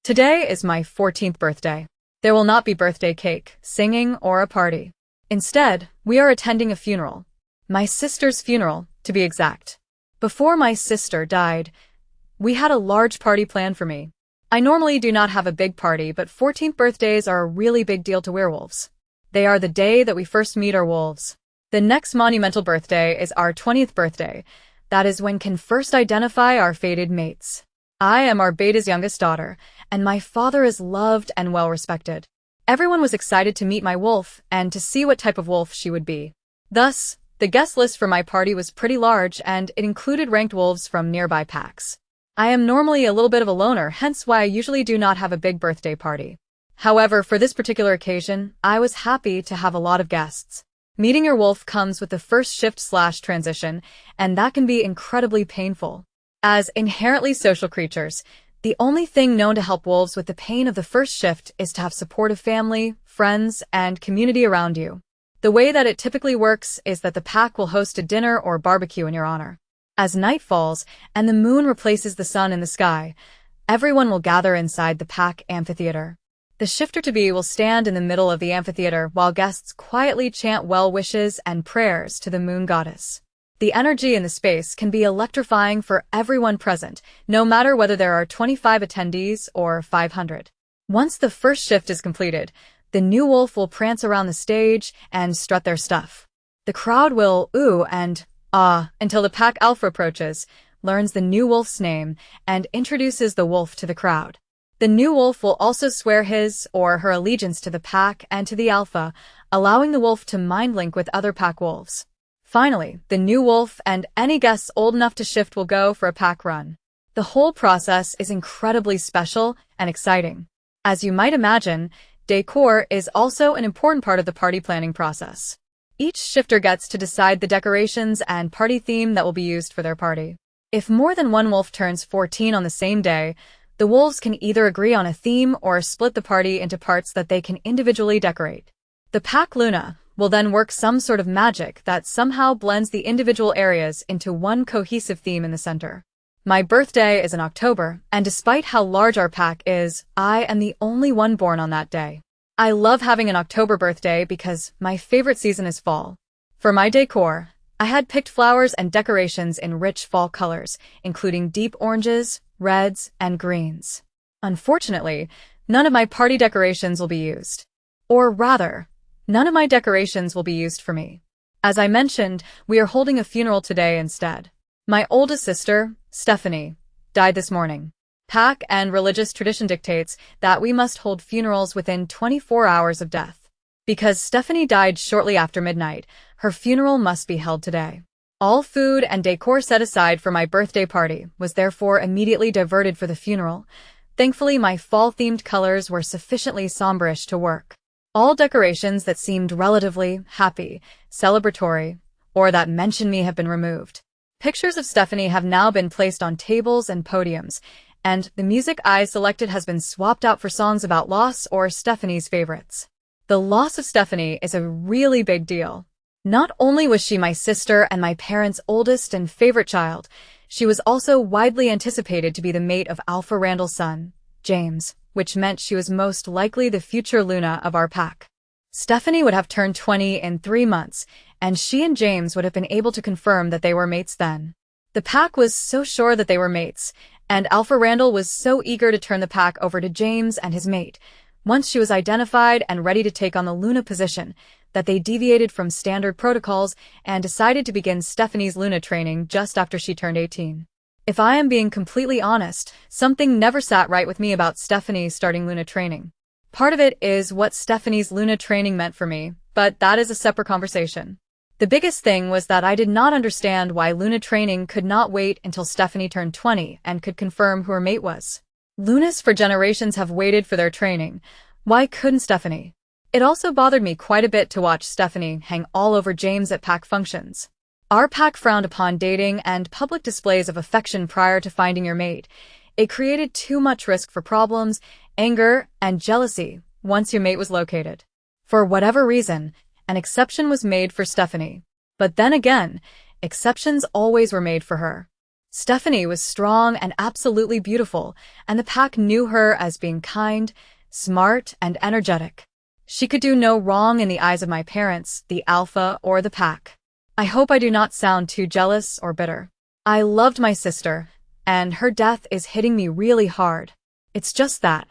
Today is my 14th birthday. There will not be birthday cake, singing, or a party. Instead, we are attending a funeral. My sister's funeral, to be exact. Before my sister died, we had a large party planned for me. I normally do not have a big party, but 14th birthdays are a really big deal to werewolves. They are the day that we first meet our wolves. The next monumental birthday is our 20th birthday. That is when can first identify our fated mates. I am our beta's youngest daughter, and my father is loved and well-respected. Everyone was excited to meet my wolf and to see what type of wolf she would be. Thus, the guest list for my party was pretty large, and it included ranked wolves from nearby packs. I am normally a little bit of a loner, hence why I usually do not have a big birthday party. However, for this particular occasion, I was happy to have a lot of guests. Meeting your wolf comes with the first shift/transition, and that can be incredibly painful. As inherently social creatures, the only thing known to help wolves with the pain of the first shift is to have supportive family, friends, and community around you. The way that it typically works is that the pack will host a dinner or barbecue in your honor. As night falls and the moon replaces the sun in the sky, everyone will gather inside the pack amphitheater. The shifter-to-be will stand in the middle of the amphitheater while guests quietly chant well wishes and prayers to the moon goddess. The energy in the space can be electrifying for everyone present, no matter whether there are 25 attendees or 500. Once the first shift is completed, the new wolf will prance around the stage and strut their stuff. The crowd will ooh and ah until the pack alpha approaches, learns the new wolf's name, and introduces the wolf to the crowd. The new wolf will also swear his or her allegiance to the pack and to the alpha, allowing the wolf to mind link with other pack wolves. Finally, the new wolf and any guests old enough to shift will go for a pack run. The whole process is incredibly special and exciting. As you might imagine, decor is also an important part of the party planning process. Each shifter gets to decide the decorations and party theme that will be used for their party. If more than one wolf turns 14 on the same day, the wolves can either agree on a theme or split the party into parts that they can individually decorate. The pack Luna will then work some sort of magic that somehow blends the individual areas into one cohesive theme in the center. My birthday is in October, and despite how large our pack is, I am the only one born on that day. I love having an October birthday because my favorite season is fall. For my decor, I had picked flowers and decorations in rich fall colors, including deep oranges, reds, and greens. Unfortunately, none of my party decorations will be used. Or rather, none of my decorations will be used for me. As I mentioned, we are holding a funeral today instead. My oldest sister, Stephanie, died this morning. Pack and religious tradition dictates that we must hold funerals within 24 hours of death. Because Stephanie died shortly after midnight, her funeral must be held today. All food and decor set aside for my birthday party was therefore immediately diverted for the funeral. Thankfully, my fall-themed colors were sufficiently somberish to work. All decorations that seemed relatively happy, celebratory, or that mentioned me have been removed. Pictures of Stephanie have now been placed on tables and podiums, and the music I selected has been swapped out for songs about loss or Stephanie's favorites. The loss of Stephanie is a really big deal. Not only was she my sister and my parents' oldest and favorite child, she was also widely anticipated to be the mate of Alpha Randall's son, James, which meant she was most likely the future Luna of our pack. Stephanie would have turned 20 in 3 months, and she and James would have been able to confirm that they were mates then. The pack was so sure that they were mates, and Alpha Randall was so eager to turn the pack over to James and his mate, once she was identified and ready to take on the Luna position, that they deviated from standard protocols and decided to begin Stephanie's Luna training just after she turned 18. If I am being completely honest, something never sat right with me about Stephanie starting Luna training. Part of it is what Stephanie's Luna training meant for me, but that is a separate conversation. The biggest thing was that I did not understand why Luna training could not wait until Stephanie turned 20 and could confirm who her mate was. Lunas for generations have waited for their training. Why couldn't Stephanie? It also bothered me quite a bit to watch Stephanie hang all over James at pack functions. Our pack frowned upon dating and public displays of affection prior to finding your mate. It created too much risk for problems, anger, and jealousy once your mate was located. For whatever reason, an exception was made for Stephanie. But then again, exceptions always were made for her. Stephanie was strong and absolutely beautiful, and the pack knew her as being kind, smart, and energetic. She could do no wrong in the eyes of my parents, the alpha, or the pack. I hope I do not sound too jealous or bitter. I loved my sister, and her death is hitting me really hard. It's just that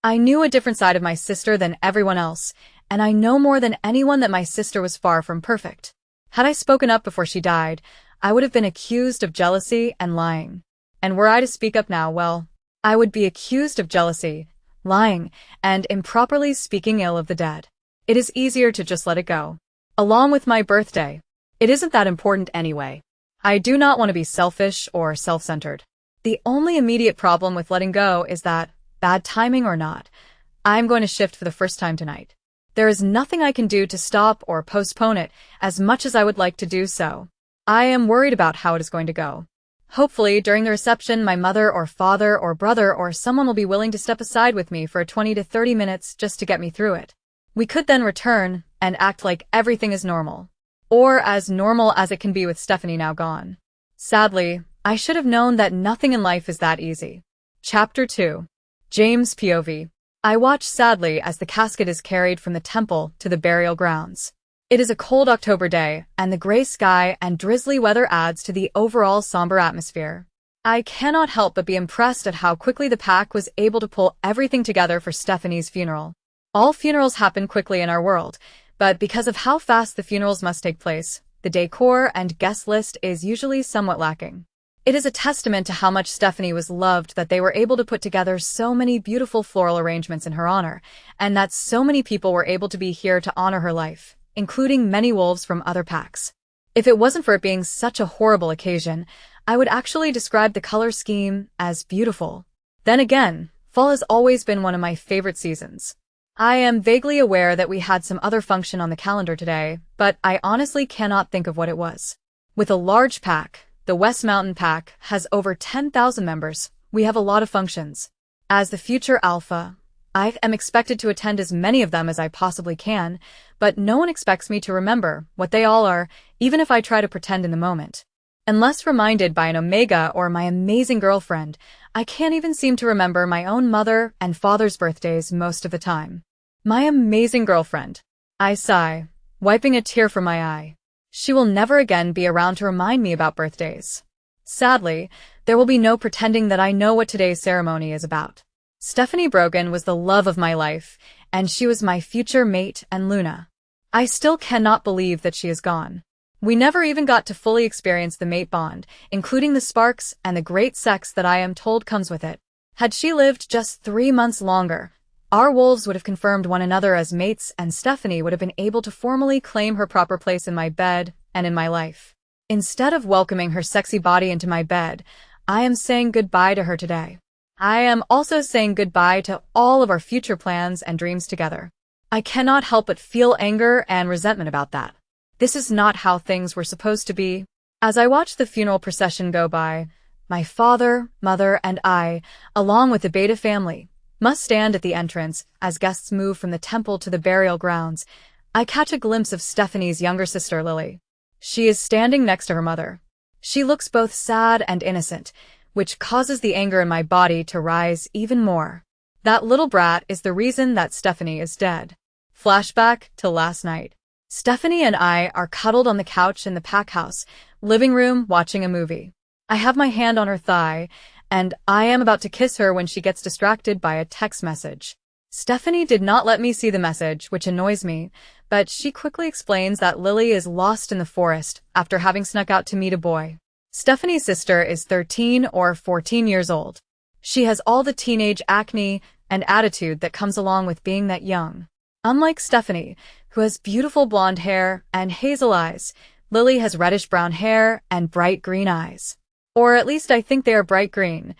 I knew a different side of my sister than everyone else, and I know more than anyone that my sister was far from perfect. Had I spoken up before she died, I would have been accused of jealousy and lying. And were I to speak up now, well, I would be accused of jealousy, lying, and improperly speaking ill of the dead. It is easier to just let it go. Along with my birthday. It isn't that important anyway. I do not want to be selfish or self-centered. The only immediate problem with letting go is that, bad timing or not, I'm going to shift for the first time tonight. There is nothing I can do to stop or postpone it as much as I would like to do so. I am worried about how it is going to go. Hopefully, during the reception, my mother or father or brother or someone will be willing to step aside with me for 20 to 30 minutes just to get me through it. We could then return and act like everything is normal. Or as normal as it can be with Stephanie now gone. Sadly, I should have known that nothing in life is that easy. Chapter 2. James POV. I watch sadly as the casket is carried from the temple to the burial grounds. It is a cold October day, and the gray sky and drizzly weather adds to the overall somber atmosphere. I cannot help but be impressed at how quickly the pack was able to pull everything together for Stephanie's funeral. All funerals happen quickly in our world, but because of how fast the funerals must take place, the decor and guest list is usually somewhat lacking. It is a testament to how much Stephanie was loved that they were able to put together so many beautiful floral arrangements in her honor, and that so many people were able to be here to honor her life, including many wolves from other packs. If it wasn't for it being such a horrible occasion, I would actually describe the color scheme as beautiful. Then again, fall has always been one of my favorite seasons. I am vaguely aware that we had some other function on the calendar today, but I honestly cannot think of what it was. With a large pack, the West Mountain Pack has over 10,000 members. We have a lot of functions. As the future alpha, I am expected to attend as many of them as I possibly can, but no one expects me to remember what they all are, even if I try to pretend in the moment. Unless reminded by an Omega or my amazing girlfriend, I can't even seem to remember my own mother and father's birthdays most of the time. My amazing girlfriend. I sigh, wiping a tear from my eye. She will never again be around to remind me about birthdays. Sadly, there will be no pretending that I know what today's ceremony is about. Stephanie Brogan was the love of my life, and she was my future mate and Luna. I still cannot believe that she is gone. We never even got to fully experience the mate bond, including the sparks and the great sex that I am told comes with it. Had she lived just 3 months longer, our wolves would have confirmed one another as mates, and Stephanie would have been able to formally claim her proper place in my bed and in my life. Instead of welcoming her sexy body into my bed, I am saying goodbye to her today. I am also saying goodbye to all of our future plans and dreams together. I cannot help but feel anger and resentment about that. This is not how things were supposed to be. As I watch the funeral procession go by, my father, mother, and I, along with the Beta family, must stand at the entrance as guests move from the temple to the burial grounds. I catch a glimpse of Stephanie's younger sister, Lily. She is standing next to her mother. She looks both sad and innocent, which causes the anger in my body to rise even more. That little brat is the reason that Stephanie is dead. Flashback to last night. Stephanie and I are cuddled on the couch in the pack house, living room, watching a movie. I have my hand on her thigh, and I am about to kiss her when she gets distracted by a text message. Stephanie did not let me see the message, which annoys me, but she quickly explains that Lily is lost in the forest after having snuck out to meet a boy. Stephanie's sister is 13 or 14 years old. She has all the teenage acne and attitude that comes along with being that young. Unlike Stephanie, who has beautiful blonde hair and hazel eyes, Lily has reddish-brown hair and bright green eyes. Or at least I think they are bright green.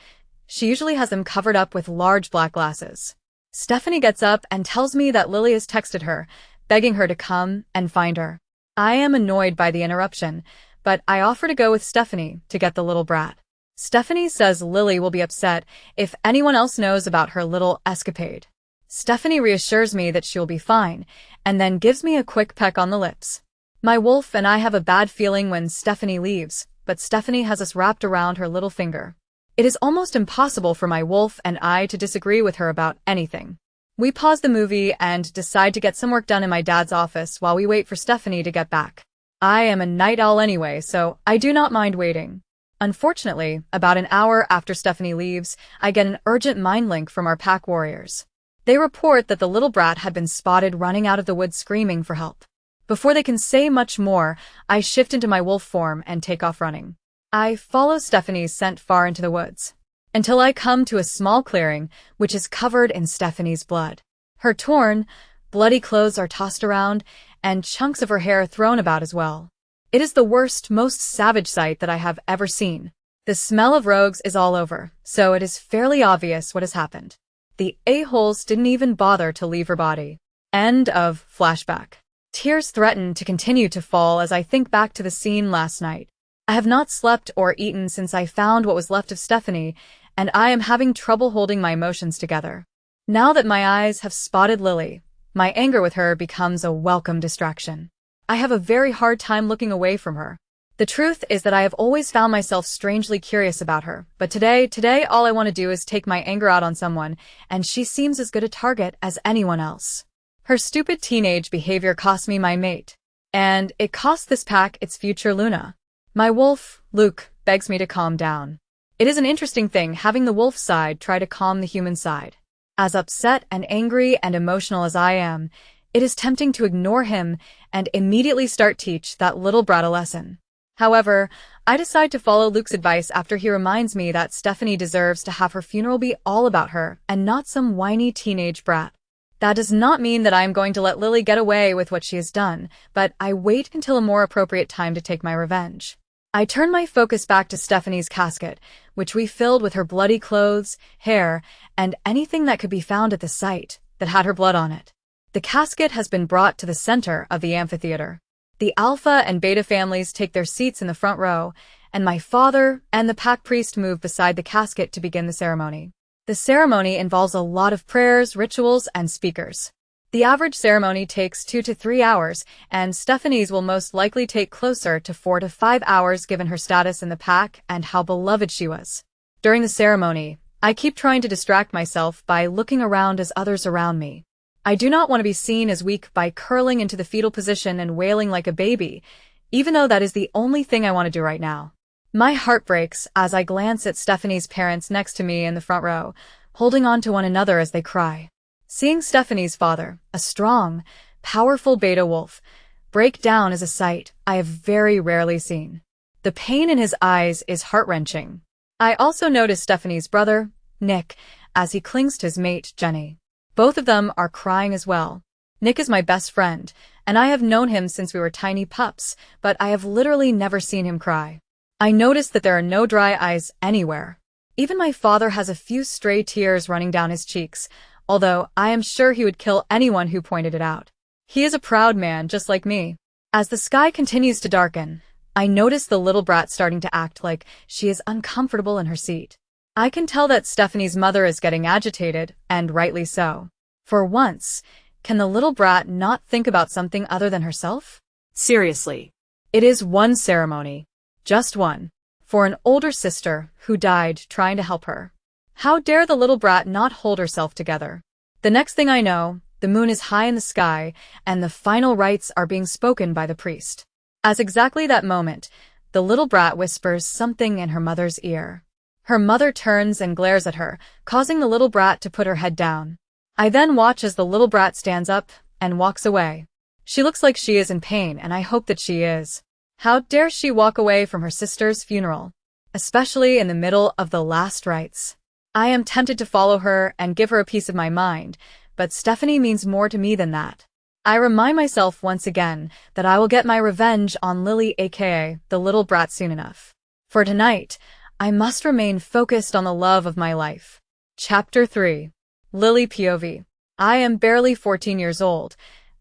She usually has them covered up with large black glasses. Stephanie gets up and tells me that Lily has texted her, begging her to come and find her. I am annoyed by the interruption, but I offer to go with Stephanie to get the little brat. Stephanie says Lily will be upset if anyone else knows about her little escapade. Stephanie reassures me that she will be fine, and then gives me a quick peck on the lips. My wolf and I have a bad feeling when Stephanie leaves, but Stephanie has us wrapped around her little finger. It is almost impossible for my wolf and I to disagree with her about anything. We pause the movie and decide to get some work done in my dad's office while we wait for Stephanie to get back. I am a night owl anyway, so I do not mind waiting. Unfortunately, about an hour after Stephanie leaves, I get an urgent mind link from our pack warriors. They report that the little brat had been spotted running out of the woods screaming for help. Before they can say much more, I shift into my wolf form and take off running. I follow Stephanie's scent far into the woods, until I come to a small clearing, which is covered in Stephanie's blood. Her torn, bloody clothes are tossed around, and chunks of her hair thrown about as well. It is the worst, most savage sight that I have ever seen. The smell of rogues is all over, so it is fairly obvious what has happened. The a-holes didn't even bother to leave her body. End of flashback. Tears threaten to continue to fall as I think back to the scene last night. I have not slept or eaten since I found what was left of Stephanie, and I am having trouble holding my emotions together. Now that my eyes have spotted Lily, my anger with her becomes a welcome distraction. I have a very hard time looking away from her. The truth is that I have always found myself strangely curious about her, but today all I want to do is take my anger out on someone, and she seems as good a target as anyone else. Her stupid teenage behavior cost me my mate, and it cost this pack its future Luna. My wolf, Luke, begs me to calm down. It is an interesting thing having the wolf side try to calm the human side. As upset and angry and emotional as I am, it is tempting to ignore him and immediately start teach that little brat a lesson. However, I decide to follow Luke's advice after he reminds me that Stephanie deserves to have her funeral be all about her and not some whiny teenage brat. That does not mean that I am going to let Lily get away with what she has done, but I wait until a more appropriate time to take my revenge. I turn my focus back to Stephanie's casket, which we filled with her bloody clothes, hair, and anything that could be found at the site that had her blood on it. The casket has been brought to the center of the amphitheater. The Alpha and Beta families take their seats in the front row, and my father and the pack priest move beside the casket to begin the ceremony. The ceremony involves a lot of prayers, rituals, and speakers. The average ceremony takes 2 to 3 hours, and Stephanie's will most likely take closer to 4 to 5 hours given her status in the pack and how beloved she was. During the ceremony, I keep trying to distract myself by looking around as others around me. I do not want to be seen as weak by curling into the fetal position and wailing like a baby, even though that is the only thing I want to do right now. My heart breaks as I glance at Stephanie's parents next to me in the front row, holding on to one another as they cry. Seeing Stephanie's father, a strong, powerful beta wolf, break down is a sight I have very rarely seen. The pain in his eyes is heart-wrenching. I also notice Stephanie's brother, Nick, as he clings to his mate, Jenny. Both of them are crying as well. Nick is my best friend, and I have known him since we were tiny pups, but I have literally never seen him cry. I notice that there are no dry eyes anywhere. Even my father has a few stray tears running down his cheeks, although I am sure he would kill anyone who pointed it out. He is a proud man, just like me. As the sky continues to darken, I notice the little brat starting to act like she is uncomfortable in her seat. I can tell that Stephanie's mother is getting agitated, and rightly so. For once, can the little brat not think about something other than herself? Seriously. It is one ceremony. Just one. For an older sister who died trying to help her. How dare the little brat not hold herself together? The next thing I know, the moon is high in the sky, and the final rites are being spoken by the priest. As exactly that moment, the little brat whispers something in her mother's ear. Her mother turns and glares at her, causing the little brat to put her head down. I then watch as the little brat stands up and walks away. She looks like she is in pain, and I hope that she is. How dare she walk away from her sister's funeral, especially in the middle of the last rites? I am tempted to follow her and give her a piece of my mind, but Stephanie means more to me than that. I remind myself once again that I will get my revenge on Lily, aka the little brat, soon enough. For tonight, I must remain focused on the love of my life. Chapter 3. Lily POV. I am barely 14 years old,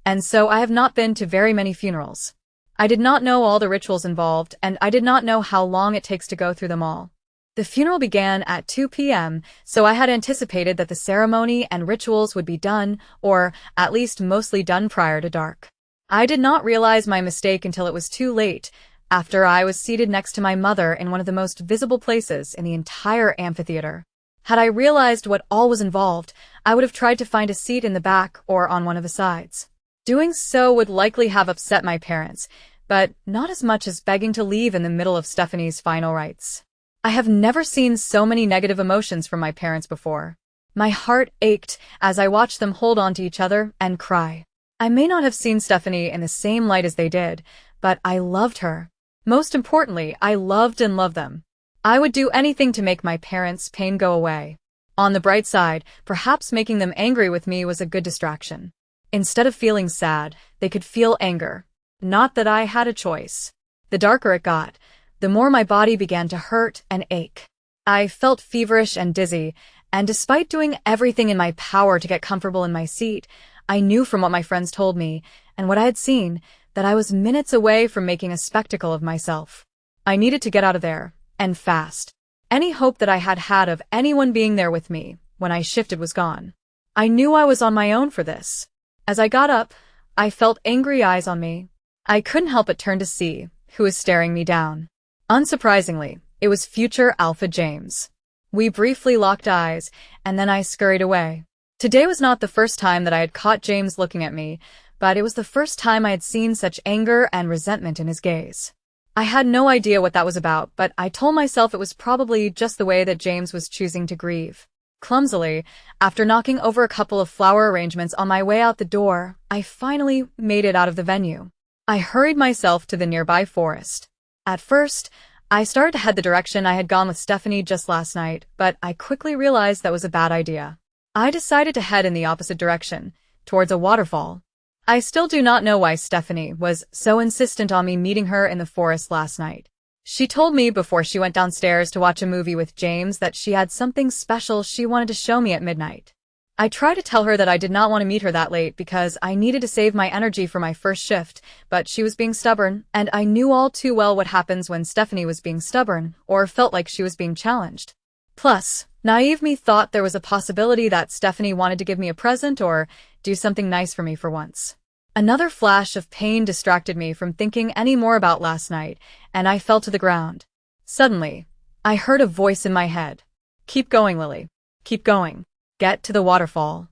and so I have not been to very many funerals. I did not know all the rituals involved, and I did not know how long it takes to go through them all. The funeral began at 2 p.m., so I had anticipated that the ceremony and rituals would be done, or at least mostly done prior to dark. I did not realize my mistake until it was too late, after I was seated next to my mother in one of the most visible places in the entire amphitheater. Had I realized what all was involved, I would have tried to find a seat in the back or on one of the sides. Doing so would likely have upset my parents, but not as much as begging to leave in the middle of Stephanie's final rites. I have never seen so many negative emotions from my parents before. My heart ached as I watched them hold on to each other and cry. I may not have seen Stephanie in the same light as they did, but I loved her. Most importantly, I loved and loved them. I would do anything to make my parents' pain go away. On the bright side, perhaps making them angry with me was a good distraction. Instead of feeling sad, they could feel anger. Not that I had a choice. The darker it got, the more my body began to hurt and ache. I felt feverish and dizzy, and despite doing everything in my power to get comfortable in my seat, I knew from what my friends told me, and what I had seen, that I was minutes away from making a spectacle of myself. I needed to get out of there, and fast. Any hope that I had of anyone being there with me when I shifted was gone. I knew I was on my own for this. As I got up, I felt angry eyes on me. I couldn't help but turn to see who was staring me down. Unsurprisingly, it was future Alpha James. We briefly locked eyes, and then I scurried away. Today was not the first time that I had caught James looking at me, but it was the first time I had seen such anger and resentment in his gaze. I had no idea what that was about, but I told myself it was probably just the way that James was choosing to grieve. Clumsily, after knocking over a couple of flower arrangements on my way out the door, I finally made it out of the venue. I hurried myself to the nearby forest. At first, I started to head the direction I had gone with Stephanie just last night, but I quickly realized that was a bad idea. I decided to head in the opposite direction, towards a waterfall. I still do not know why Stephanie was so insistent on me meeting her in the forest last night. She told me before she went downstairs to watch a movie with James that she had something special she wanted to show me at midnight. I tried to tell her that I did not want to meet her that late because I needed to save my energy for my first shift, but she was being stubborn, and I knew all too well what happens when Stephanie was being stubborn or felt like she was being challenged. Plus, naive me thought there was a possibility that Stephanie wanted to give me a present or do something nice for me for once. Another flash of pain distracted me from thinking any more about last night, and I fell to the ground. Suddenly, I heard a voice in my head. "Keep going, Lily. Keep going. Get to the waterfall."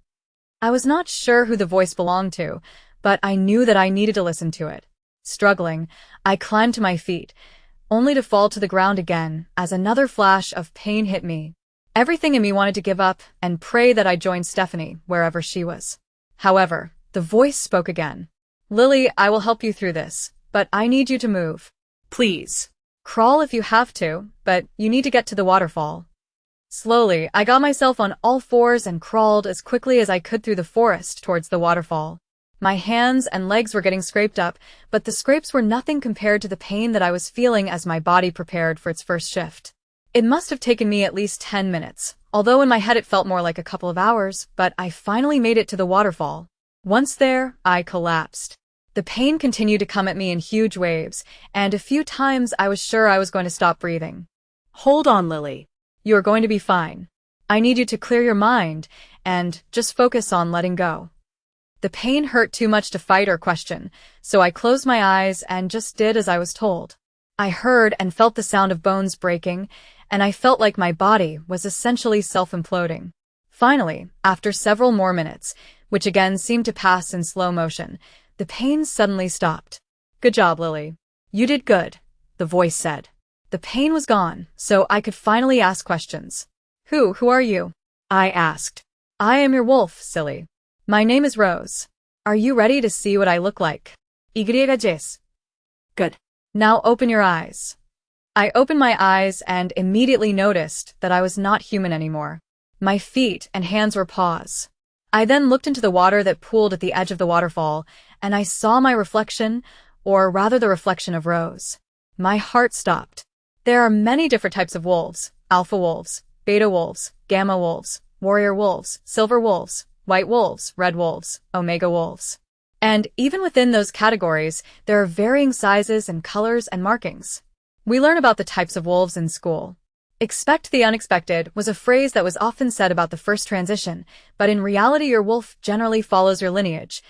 I was not sure who the voice belonged to, but I knew that I needed to listen to it. Struggling, I climbed to my feet, only to fall to the ground again as another flash of pain hit me. Everything in me wanted to give up and pray that I joined Stephanie wherever she was. However, the voice spoke again. "Lily, I will help you through this, but I need you to move. Please. Crawl if you have to, but you need to get to the waterfall." Slowly, I got myself on all fours and crawled as quickly as I could through the forest towards the waterfall. My hands and legs were getting scraped up, but the scrapes were nothing compared to the pain that I was feeling as my body prepared for its first shift. It must have taken me at least 10 minutes, although in my head it felt more like a couple of hours, but I finally made it to the waterfall. Once there, I collapsed. The pain continued to come at me in huge waves, and a few times I was sure I was going to stop breathing. "Hold on, Lily. You are going to be fine. I need you to clear your mind and just focus on letting go." The pain hurt too much to fight or question, so I closed my eyes and just did as I was told. I heard and felt the sound of bones breaking, and I felt like my body was essentially self-imploding. Finally, after several more minutes, which again seemed to pass in slow motion, the pain suddenly stopped. "Good job, Lily. You did good," the voice said. The pain was gone, so I could finally ask questions. Who are you?" I asked. "I am your wolf, silly. My name is Rose. Are you ready to see what I look like?" "Yes." "Good. Now open your eyes." I opened my eyes and immediately noticed that I was not human anymore. My feet and hands were paws. I then looked into the water that pooled at the edge of the waterfall, and I saw my reflection, or rather the reflection of Rose. My heart stopped. There are many different types of wolves: alpha wolves, beta wolves, gamma wolves, warrior wolves, silver wolves, white wolves, red wolves, omega wolves. And even within those categories, there are varying sizes and colors and markings. We learn about the types of wolves in school. "Expect the unexpected" was a phrase that was often said about the first transition, but in reality your wolf generally follows your lineage.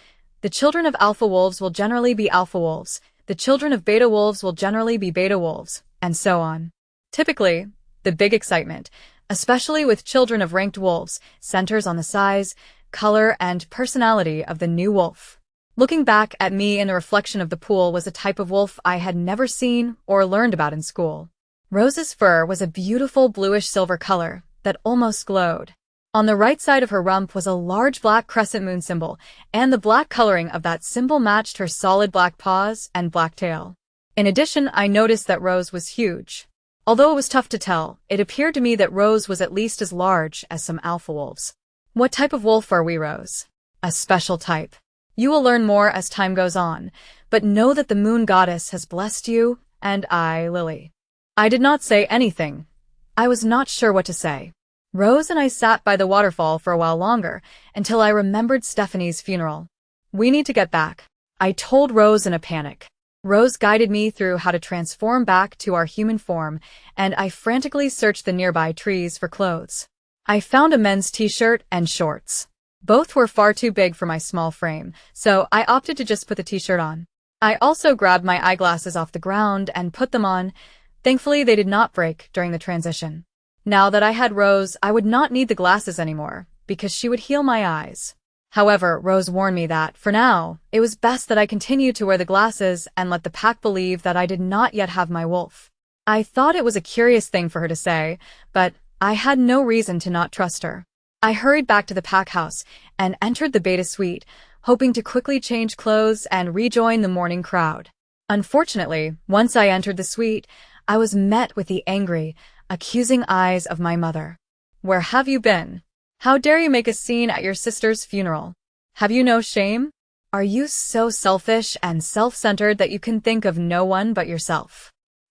The children of alpha wolves will generally be alpha wolves, the children of beta wolves will generally be beta wolves, and so on. Typically, the big excitement, especially with children of ranked wolves, centers on the size, color, and personality of the new wolf. Looking back at me in the reflection of the pool was a type of wolf I had never seen or learned about in school. Rose's fur was a beautiful bluish-silver color that almost glowed. On the right side of her rump was a large black crescent moon symbol, and the black coloring of that symbol matched her solid black paws and black tail. In addition, I noticed that Rose was huge. Although it was tough to tell, it appeared to me that Rose was at least as large as some alpha wolves. What type of wolf are we, Rose? A special type. You will learn more as time goes on, but know that the moon goddess has blessed you, and I, Lily. I did not say anything. I was not sure what to say. Rose and I sat by the waterfall for a while longer, until I remembered Stephanie's funeral. We need to get back, I told Rose in a panic. Rose guided me through how to transform back to our human form, and I frantically searched the nearby trees for clothes. I found a men's t-shirt and shorts. Both were far too big for my small frame, so I opted to just put the t-shirt on. I also grabbed my eyeglasses off the ground and put them on. Thankfully, they did not break during the transition. Now that I had Rose, I would not need the glasses anymore, because she would heal my eyes. However, Rose warned me that, for now, it was best that I continue to wear the glasses and let the pack believe that I did not yet have my wolf. I thought it was a curious thing for her to say, but I had no reason to not trust her. I hurried back to the pack house and entered the beta suite, hoping to quickly change clothes and rejoin the morning crowd. Unfortunately, once I entered the suite, I was met with the angry, accusing eyes of my mother. Where have you been? How dare you make a scene at your sister's funeral? Have you no shame? Are you so selfish and self-centered that you can think of no one but yourself?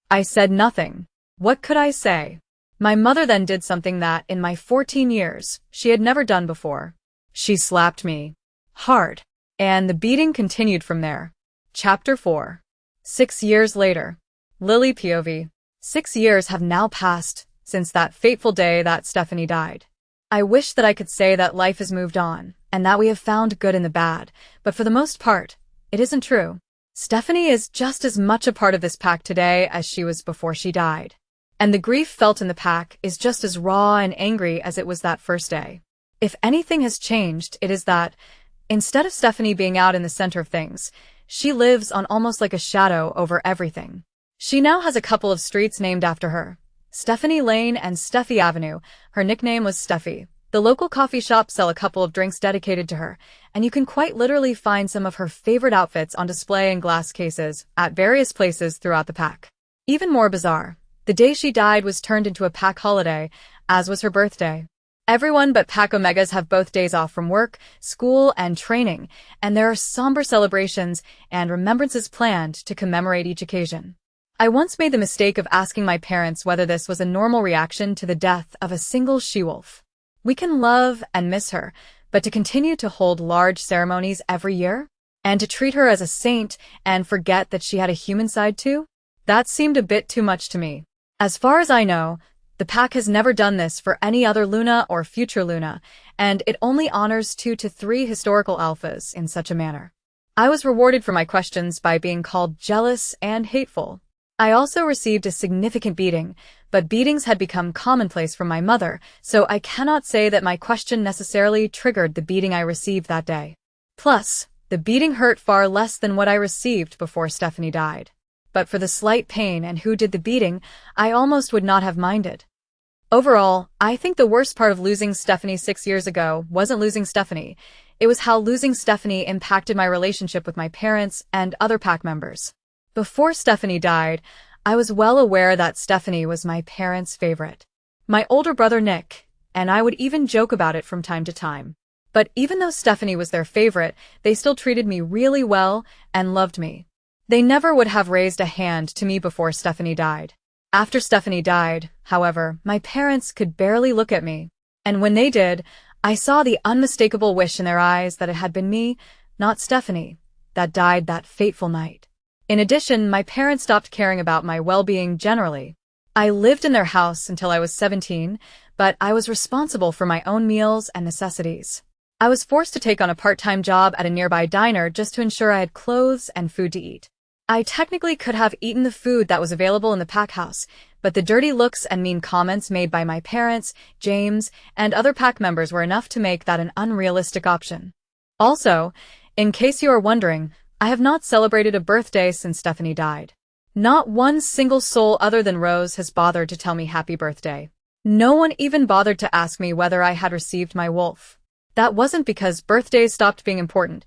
I said nothing. What could I say? My mother then did something that, in my 14 years, she had never done before. She slapped me. Hard. And the beating continued from there. Chapter 4. 6 years later. Lily POV. 6 years have now passed since that fateful day that Stephanie died. I wish that I could say that life has moved on, and that we have found good in the bad, but for the most part, it isn't true. Stephanie is just as much a part of this pack today as she was before she died. And the grief felt in the pack is just as raw and angry as it was that first day. If anything has changed, it is that, instead of Stephanie being out in the center of things, she lives on almost like a shadow over everything. She now has a couple of streets named after her. Stephanie Lane and Steffi Avenue. Her nickname was Steffi. The local coffee shops sell a couple of drinks dedicated to her, and you can quite literally find some of her favorite outfits on display in glass cases at various places throughout the pack. Even more bizarre, the day she died was turned into a pack holiday, as was her birthday. Everyone but Pack Omegas have both days off from work, school, and training, and there are somber celebrations and remembrances planned to commemorate each occasion. I once made the mistake of asking my parents whether this was a normal reaction to the death of a single she-wolf. We can love and miss her, but to continue to hold large ceremonies every year? And to treat her as a saint and forget that she had a human side too? That seemed a bit too much to me. As far as I know, the pack has never done this for any other Luna or future Luna, and it only honors 2 to 3 historical alphas in such a manner. I was rewarded for my questions by being called jealous and hateful. I also received a significant beating, but beatings had become commonplace from my mother, so I cannot say that my question necessarily triggered the beating I received that day. Plus, the beating hurt far less than what I received before Stephanie died. But for the slight pain and who did the beating, I almost would not have minded. Overall, I think the worst part of losing Stephanie 6 years ago wasn't losing Stephanie. It was how losing Stephanie impacted my relationship with my parents and other pack members. Before Stephanie died, I was well aware that Stephanie was my parents' favorite. My older brother Nick, and I would even joke about it from time to time. But even though Stephanie was their favorite, they still treated me really well and loved me. They never would have raised a hand to me before Stephanie died. After Stephanie died, however, my parents could barely look at me. And when they did, I saw the unmistakable wish in their eyes that it had been me, not Stephanie, that died that fateful night. In addition, my parents stopped caring about my well-being generally. I lived in their house until I was 17, but I was responsible for my own meals and necessities. I was forced to take on a part-time job at a nearby diner just to ensure I had clothes and food to eat. I technically could have eaten the food that was available in the pack house, but the dirty looks and mean comments made by my parents, James, and other pack members were enough to make that an unrealistic option. Also, in case you are wondering, I have not celebrated a birthday since Stephanie died. Not one single soul other than Rose has bothered to tell me happy birthday. No one even bothered to ask me whether I had received my wolf. That wasn't because birthdays stopped being important.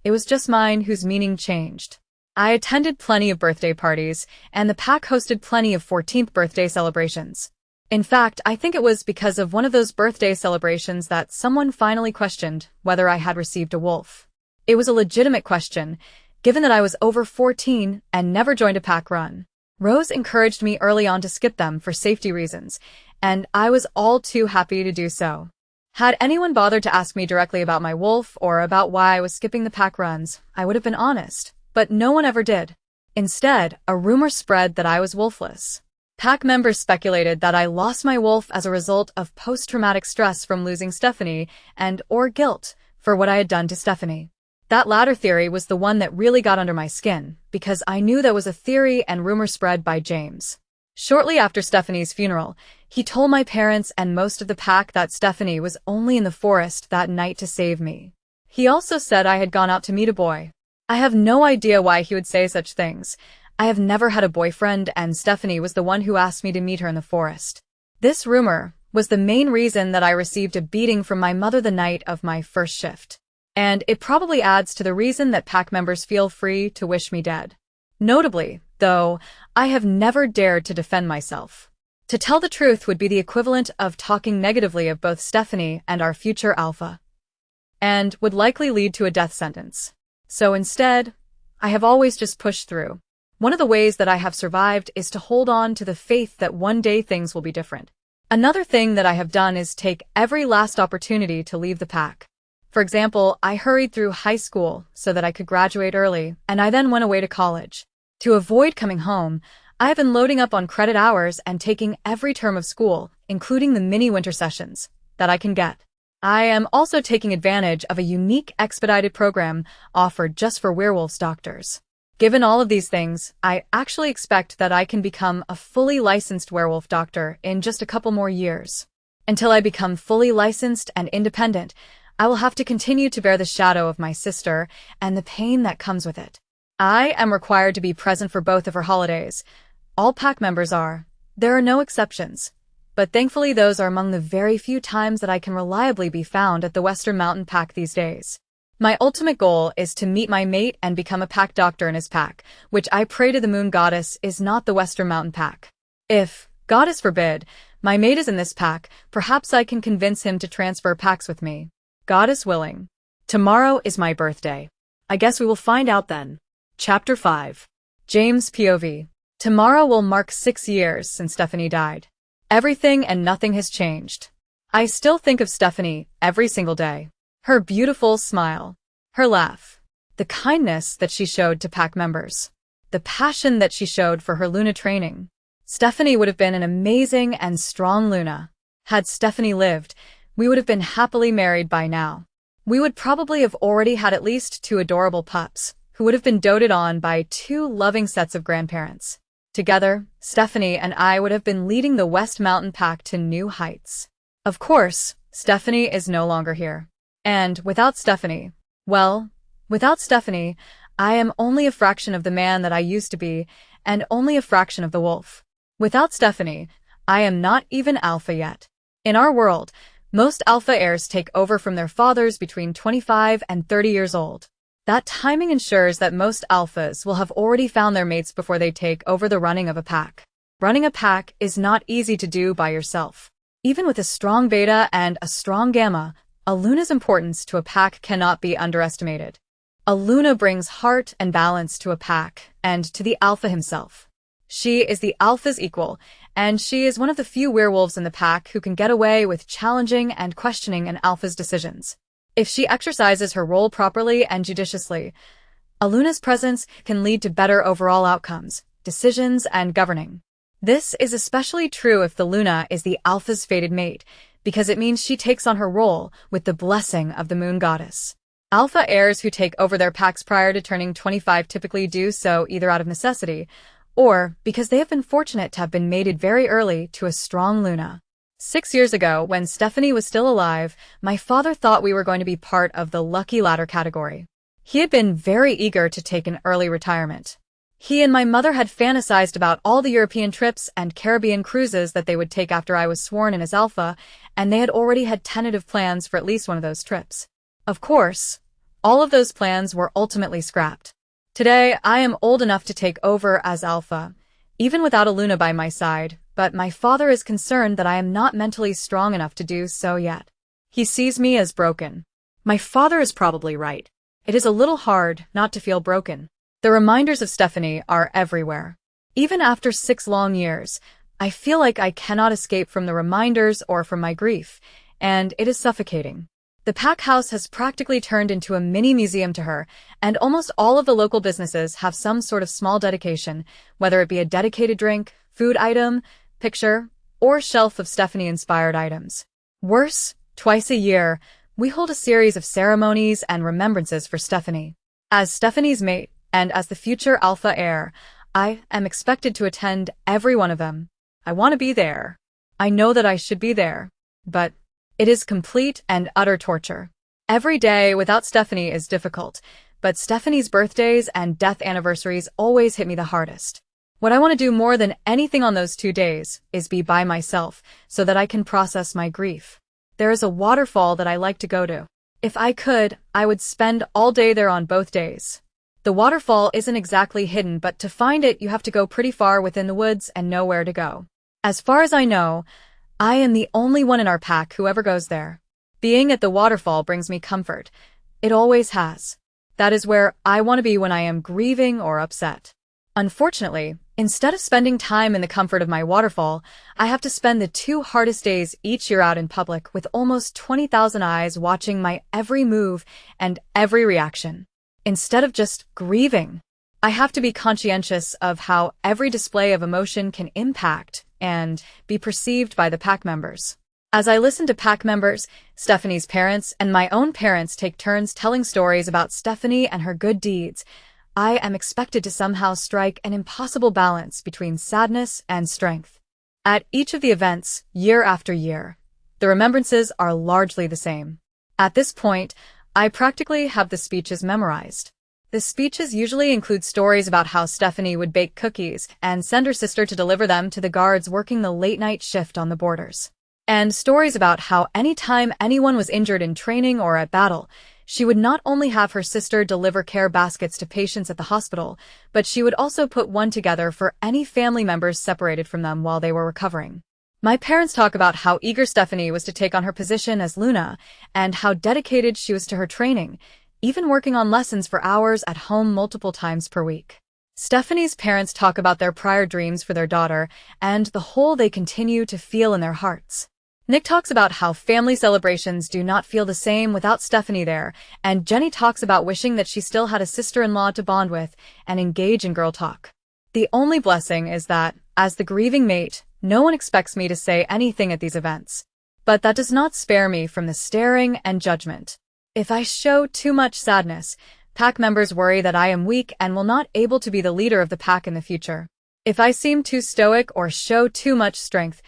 It was just mine whose meaning changed. I attended plenty of birthday parties, and the pack hosted plenty of 14th birthday celebrations. In fact, I think it was because of one of those birthday celebrations that someone finally questioned whether I had received a wolf. It was a legitimate question, given that I was over 14 and never joined a pack run. Rose encouraged me early on to skip them for safety reasons, and I was all too happy to do so. Had anyone bothered to ask me directly about my wolf or about why I was skipping the pack runs, I would have been honest, but no one ever did. Instead, a rumor spread that I was wolfless. Pack members speculated that I lost my wolf as a result of post-traumatic stress from losing Stephanie or guilt for what I had done to Stephanie. That latter theory was the one that really got under my skin, because I knew that was a theory and rumor spread by James. Shortly after Stephanie's funeral, he told my parents and most of the pack that Stephanie was only in the forest that night to save me. He also said I had gone out to meet a boy. I have no idea why he would say such things. I have never had a boyfriend, and Stephanie was the one who asked me to meet her in the forest. This rumor was the main reason that I received a beating from my mother the night of my first shift. And it probably adds to the reason that pack members feel free to wish me dead. Notably, though, I have never dared to defend myself. To tell the truth would be the equivalent of talking negatively of both Stephanie and our future alpha, and would likely lead to a death sentence. So instead, I have always just pushed through. One of the ways that I have survived is to hold on to the faith that one day things will be different. Another thing that I have done is take every last opportunity to leave the pack. For example, I hurried through high school so that I could graduate early, and I then went away to college. To avoid coming home, I have been loading up on credit hours and taking every term of school, including the mini winter sessions, that I can get. I am also taking advantage of a unique expedited program offered just for werewolves doctors. Given all of these things, I actually expect that I can become a fully licensed werewolf doctor in just a couple more years. Until I become fully licensed and independent, I will have to continue to bear the shadow of my sister and the pain that comes with it. I am required to be present for both of her holidays. All pack members are. There are no exceptions. But thankfully those are among the very few times that I can reliably be found at the Western Mountain Pack these days. My ultimate goal is to meet my mate and become a pack doctor in his pack, which I pray to the moon goddess is not the Western Mountain Pack. If, goddess forbid, my mate is in this pack, perhaps I can convince him to transfer packs with me. Goddess willing. Tomorrow is my birthday. I guess we will find out then. Chapter 5. James POV. Tomorrow will mark 6 years since Stephanie died. Everything and nothing has changed. I still think of Stephanie every single day. Her beautiful smile, her laugh, the kindness that she showed to pack members, the passion that she showed for her Luna training. Stephanie would have been an amazing and strong Luna. Had Stephanie lived, we would have been happily married by now. We would probably have already had at least 2 adorable pups, who would have been doted on by 2 loving sets of grandparents. Together, Stephanie and I would have been leading the West Mountain Pack to new heights. Of course, Stephanie is no longer here. And without Stephanie, I am only a fraction of the man that I used to be, and only a fraction of the wolf. Without Stephanie, I am not even alpha yet. In our world, most alpha heirs take over from their fathers between 25 and 30 years old. That timing ensures that most alphas will have already found their mates before they take over the running of a pack. Running a pack is not easy to do by yourself. Even with a strong beta and a strong gamma, a Luna's importance to a pack cannot be underestimated. A Luna brings heart and balance to a pack and to the alpha himself. She is the alpha's equal, and she is one of the few werewolves in the pack who can get away with challenging and questioning an alpha's decisions. If she exercises her role properly and judiciously, a Luna's presence can lead to better overall outcomes, decisions, and governing. This is especially true if the Luna is the alpha's fated mate, because it means she takes on her role with the blessing of the moon goddess. Alpha heirs who take over their packs prior to turning 25 typically do so either out of necessity or because they have been fortunate to have been mated very early to a strong Luna. 6 years ago, when Stephanie was still alive, my father thought we were going to be part of the lucky latter category. He had been very eager to take an early retirement. He and my mother had fantasized about all the European trips and Caribbean cruises that they would take after I was sworn in as Alpha, and they had already had tentative plans for at least one of those trips. Of course, all of those plans were ultimately scrapped. Today, I am old enough to take over as Alpha, even without a Luna by my side, but my father is concerned that I am not mentally strong enough to do so yet. He sees me as broken. My father is probably right. It is a little hard not to feel broken. The reminders of Stephanie are everywhere. Even after 6 long years, I feel like I cannot escape from the reminders or from my grief, and it is suffocating. The pack house has practically turned into a mini museum to her, and almost all of the local businesses have some sort of small dedication, whether it be a dedicated drink, food item, picture, or shelf of Stephanie-inspired items. Worse, twice a year, we hold a series of ceremonies and remembrances for Stephanie. As Stephanie's mate, and as the future Alpha heir, I am expected to attend every one of them. I want to be there. I know that I should be there. But it is complete and utter torture. Every day without Stephanie is difficult, but Stephanie's birthdays and death anniversaries always hit me the hardest. What I want to do more than anything on those 2 days is be by myself so that I can process my grief. There is a waterfall that I like to go to. If I could, I would spend all day there on both days. The waterfall isn't exactly hidden, but to find it, you have to go pretty far within the woods and know where to go. As far as I know, I am the only one in our pack who ever goes there. Being at the waterfall brings me comfort. It always has. That is where I want to be when I am grieving or upset. Unfortunately, instead of spending time in the comfort of my waterfall, I have to spend the 2 hardest days each year out in public with almost 20,000 eyes watching my every move and every reaction. Instead of just grieving, I have to be conscientious of how every display of emotion can impact and be perceived by the pack members. As I listen to pack members, Stephanie's parents, and my own parents take turns telling stories about Stephanie and her good deeds, I am expected to somehow strike an impossible balance between sadness and strength. At each of the events, year after year, the remembrances are largely the same. At this point, I practically have the speeches memorized. The speeches usually include stories about how Stephanie would bake cookies and send her sister to deliver them to the guards working the late-night shift on the borders. And stories about how anytime anyone was injured in training or at battle, she would not only have her sister deliver care baskets to patients at the hospital, but she would also put one together for any family members separated from them while they were recovering. My parents talk about how eager Stephanie was to take on her position as Luna, and how dedicated she was to her training, even working on lessons for hours at home multiple times per week. Stephanie's parents talk about their prior dreams for their daughter and the hole they continue to feel in their hearts. Nick talks about how family celebrations do not feel the same without Stephanie there, and Jenny talks about wishing that she still had a sister-in-law to bond with and engage in girl talk. The only blessing is that, as the grieving mate, no one expects me to say anything at these events. But that does not spare me from the staring and judgment. If I show too much sadness, pack members worry that I am weak and will not able to be the leader of the pack in the future. If I seem too stoic or show too much strength,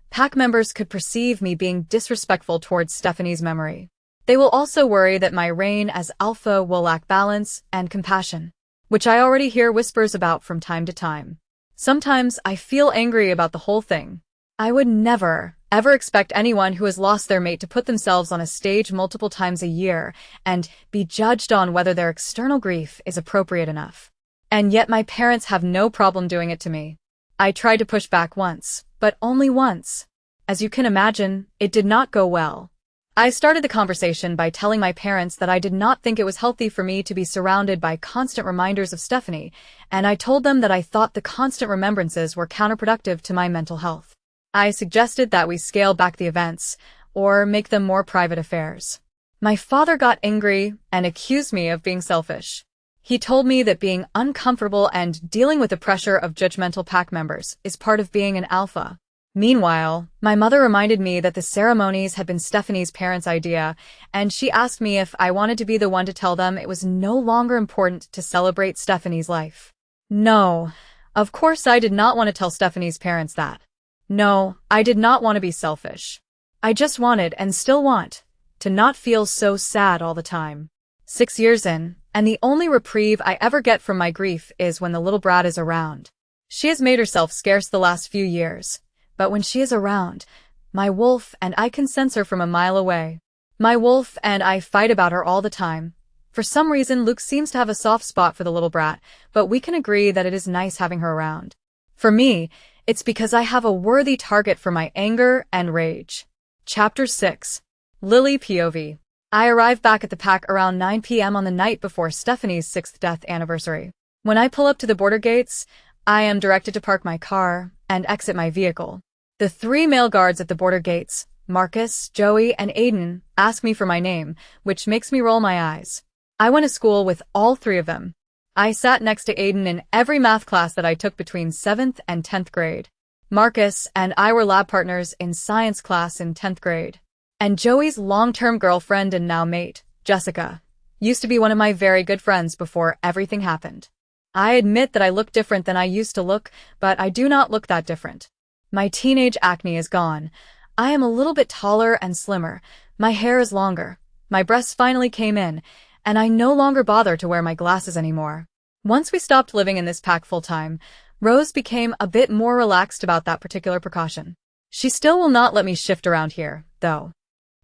pack members could perceive me being disrespectful towards Stephanie's memory. They will also worry that my reign as Alpha will lack balance and compassion, which I already hear whispers about from time to time. Sometimes I feel angry about the whole thing. I would never, ever expect anyone who has lost their mate to put themselves on a stage multiple times a year and be judged on whether their external grief is appropriate enough. And yet my parents have no problem doing it to me. I tried to push back once, but only once. As you can imagine, it did not go well. I started the conversation by telling my parents that I did not think it was healthy for me to be surrounded by constant reminders of Stephanie, and I told them that I thought the constant remembrances were counterproductive to my mental health. I suggested that we scale back the events, or make them more private affairs. My father got angry and accused me of being selfish. He told me that being uncomfortable and dealing with the pressure of judgmental pack members is part of being an alpha. Meanwhile, my mother reminded me that the ceremonies had been Stephanie's parents' idea, and she asked me if I wanted to be the one to tell them it was no longer important to celebrate Stephanie's life. No, of course I did not want to tell Stephanie's parents that. No, I did not want to be selfish. I just wanted, and still want, to not feel so sad all the time. 6 years in, and the only reprieve I ever get from my grief is when the little brat is around. She has made herself scarce the last few years. But when she is around, my wolf and I can sense her from a mile away. My wolf and I fight about her all the time. For some reason, Luke seems to have a soft spot for the little brat, but we can agree that it is nice having her around. For me, it's because I have a worthy target for my anger and rage. Chapter 6. Lily POV. I arrive back at the pack around 9 p.m. on the night before Stephanie's 6th death anniversary. When I pull up to the border gates, I am directed to park my car and exit my vehicle. The 3 male guards at the border gates, Marcus, Joey, and Aiden, ask me for my name, which makes me roll my eyes. I went to school with all 3 of them. I sat next to Aiden in every math class that I took between 7th and 10th grade. Marcus and I were lab partners in science class in 10th grade. And Joey's long-term girlfriend and now mate, Jessica, used to be one of my very good friends before everything happened. I admit that I look different than I used to look, but I do not look that different. My teenage acne is gone. I am a little bit taller and slimmer. My hair is longer. My breasts finally came in, and I no longer bother to wear my glasses anymore. Once we stopped living in this pack full-time, Rose became a bit more relaxed about that particular precaution. She still will not let me shift around here, though.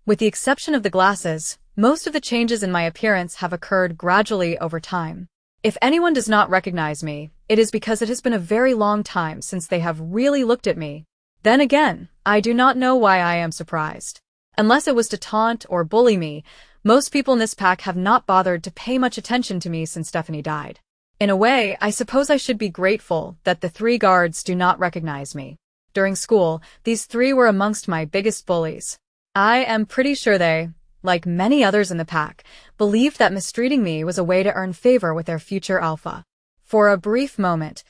With the exception of the glasses, most of the changes in my appearance have occurred gradually over time. If anyone does not recognize me, it is because it has been a very long time since they have really looked at me. Then again, I do not know why I am surprised. Unless it was to taunt or bully me, most people in this pack have not bothered to pay much attention to me since Stephanie died. In a way, I suppose I should be grateful that the 3 guards do not recognize me. During school, these 3 were amongst my biggest bullies. I am pretty sure they, like many others in the pack, believed that mistreating me was a way to earn favor with their future alpha. For a brief moment,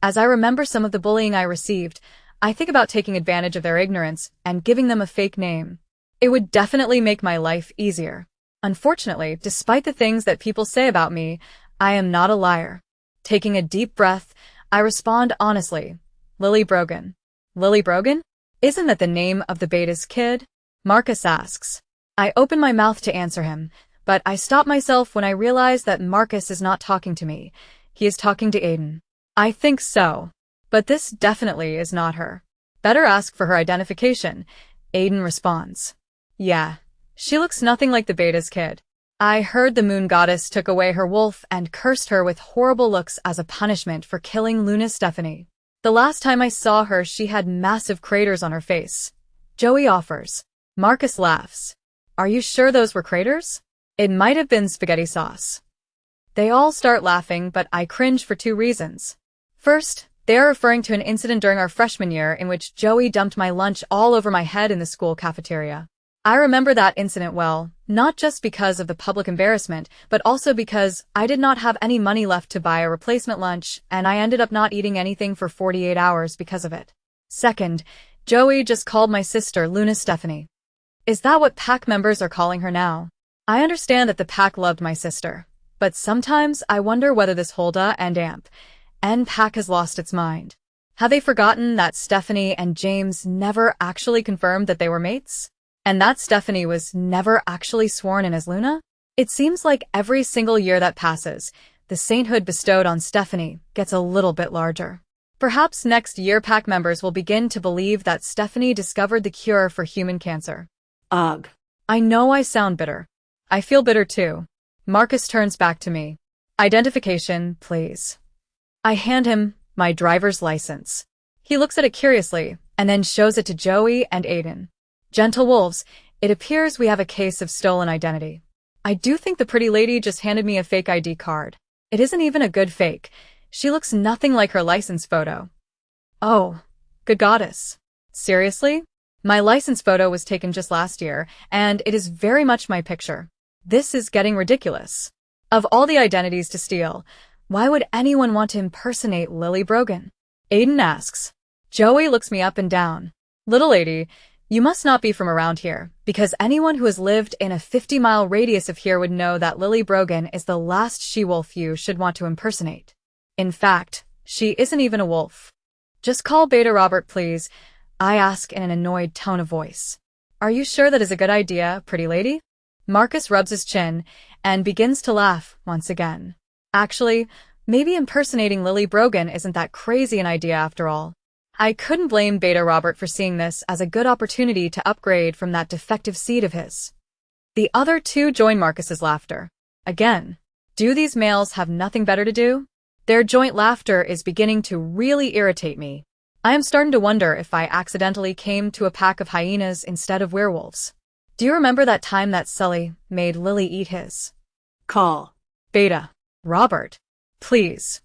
as I remember some of the bullying I received, I think about taking advantage of their ignorance and giving them a fake name. It would definitely make my life easier. Unfortunately, despite the things that people say about me, I am not a liar. Taking a deep breath, I respond honestly. Lily Brogan. Lily Brogan? Isn't that the name of the beta's kid? Marcus asks. I open my mouth to answer him, but I stop myself when I realize that Marcus is not talking to me. He is talking to Aiden. I think so. But this definitely is not her. Better ask for her identification. Aiden responds. Yeah, she looks nothing like the beta's kid. I heard the moon goddess took away her wolf and cursed her with horrible looks as a punishment for killing Luna Stephanie. The last time I saw her, she had massive craters on her face. Joey offers. Marcus laughs. Are you sure those were craters? It might have been spaghetti sauce. They all start laughing, but I cringe for 2 reasons. First, they are referring to an incident during our freshman year in which Joey dumped my lunch all over my head in the school cafeteria. I remember that incident well, not just because of the public embarrassment, but also because I did not have any money left to buy a replacement lunch, and I ended up not eating anything for 48 hours because of it. Second, Joey just called my sister Luna Stephanie. Is that what pack members are calling her now? I understand that the pack loved my sister, but sometimes I wonder whether this Hulda and Amp N pack has lost its mind. Have they forgotten that Stephanie and James never actually confirmed that they were mates? And that Stephanie was never actually sworn in as Luna? It seems like every single year that passes, the sainthood bestowed on Stephanie gets a little bit larger. Perhaps next year pack members will begin to believe that Stephanie discovered the cure for human cancer. Ugh. I know I sound bitter. I feel bitter too. Marcus turns back to me. Identification, please. I hand him my driver's license. He looks at it curiously, and then shows it to Joey and Aiden. Gentle wolves, it appears we have a case of stolen identity. I do think the pretty lady just handed me a fake ID card. It isn't even a good fake. She looks nothing like her license photo. Oh, good goddess. Seriously? My license photo was taken just last year, and it is very much my picture. This is getting ridiculous. Of all the identities to steal, why would anyone want to impersonate Lily Brogan? Aiden asks. Joey looks me up and down. Little lady, you must not be from around here, because anyone who has lived in a 50-mile radius of here would know that Lily Brogan is the last she-wolf you should want to impersonate. In fact, she isn't even a wolf. Just call Beta Robert, please, I ask in an annoyed tone of voice. Are you sure that is a good idea, pretty lady? Marcus rubs his chin and begins to laugh once again. Actually, maybe impersonating Lily Brogan isn't that crazy an idea after all. I couldn't blame Beta Robert for seeing this as a good opportunity to upgrade from that defective seed of his. The other two join Marcus's laughter. Again, do these males have nothing better to do? Their joint laughter is beginning to really irritate me. I am starting to wonder if I accidentally came to a pack of hyenas instead of werewolves. Do you remember that time that Sully made Lily eat his? Call. Beta. Robert. Please.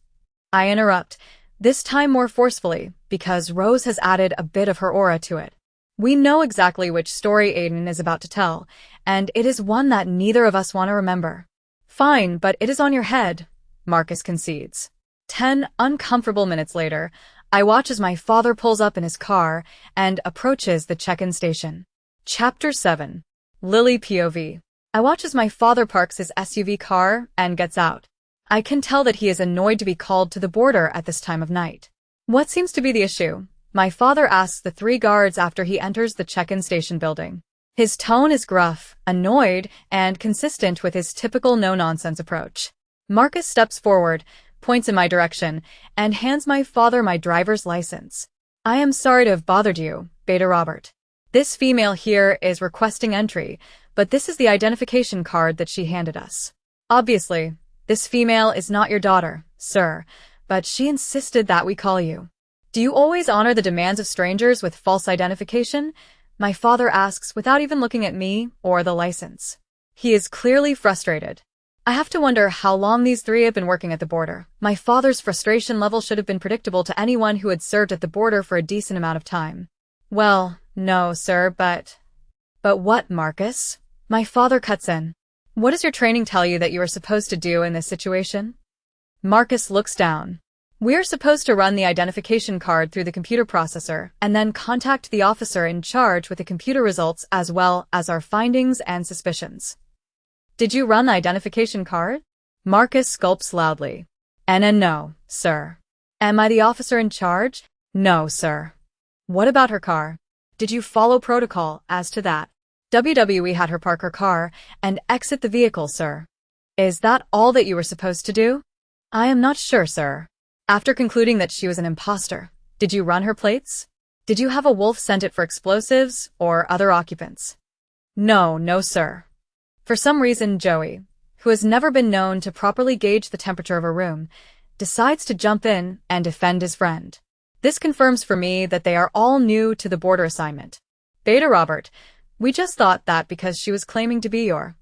I interrupt, this time more forcefully, because Rose has added a bit of her aura to it. We know exactly which story Aiden is about to tell, and it is one that neither of us want to remember. Fine, but it is on your head, Marcus concedes. 10 uncomfortable minutes later, I watch as my father pulls up in his car and approaches the check-in station. Chapter 7. Lily POV. I watch as my father parks his SUV car and gets out. I can tell that he is annoyed to be called to the border at this time of night. What seems to be the issue? My father asks the 3 guards after he enters the check-in station building. His tone is gruff, annoyed, and consistent with his typical no-nonsense approach. Marcus steps forward, points in my direction, and hands my father my driver's license. I am sorry to have bothered you, Beta Robert. This female here is requesting entry, but this is the identification card that she handed us. Obviously, this female is not your daughter, sir, but she insisted that we call you. Do you always honor the demands of strangers with false identification? My father asks without even looking at me or the license. He is clearly frustrated. I have to wonder how long these 3 have been working at the border. My father's frustration level should have been predictable to anyone who had served at the border for a decent amount of time. Well, no, sir, but what, Marcus? My father cuts in. What does your training tell you that you are supposed to do in this situation? Marcus looks down. We are supposed to run the identification card through the computer processor and then contact the officer in charge with the computer results as well as our findings and suspicions. Did you run the identification card? Marcus gulps loudly. No, sir. Am I the officer in charge? No, sir. What about her car? Did you follow protocol as to that? We had her park her car and exit the vehicle, sir. Is that all that you were supposed to do? I am not sure, sir. After concluding that she was an imposter, did you run her plates? Did you have a wolf sent it for explosives or other occupants? No, sir. For some reason, Joey, who has never been known to properly gauge the temperature of a room, decides to jump in and defend his friend. This confirms for me that they are all new to the border assignment. Beta Robert, we just thought that because she was claiming to be your...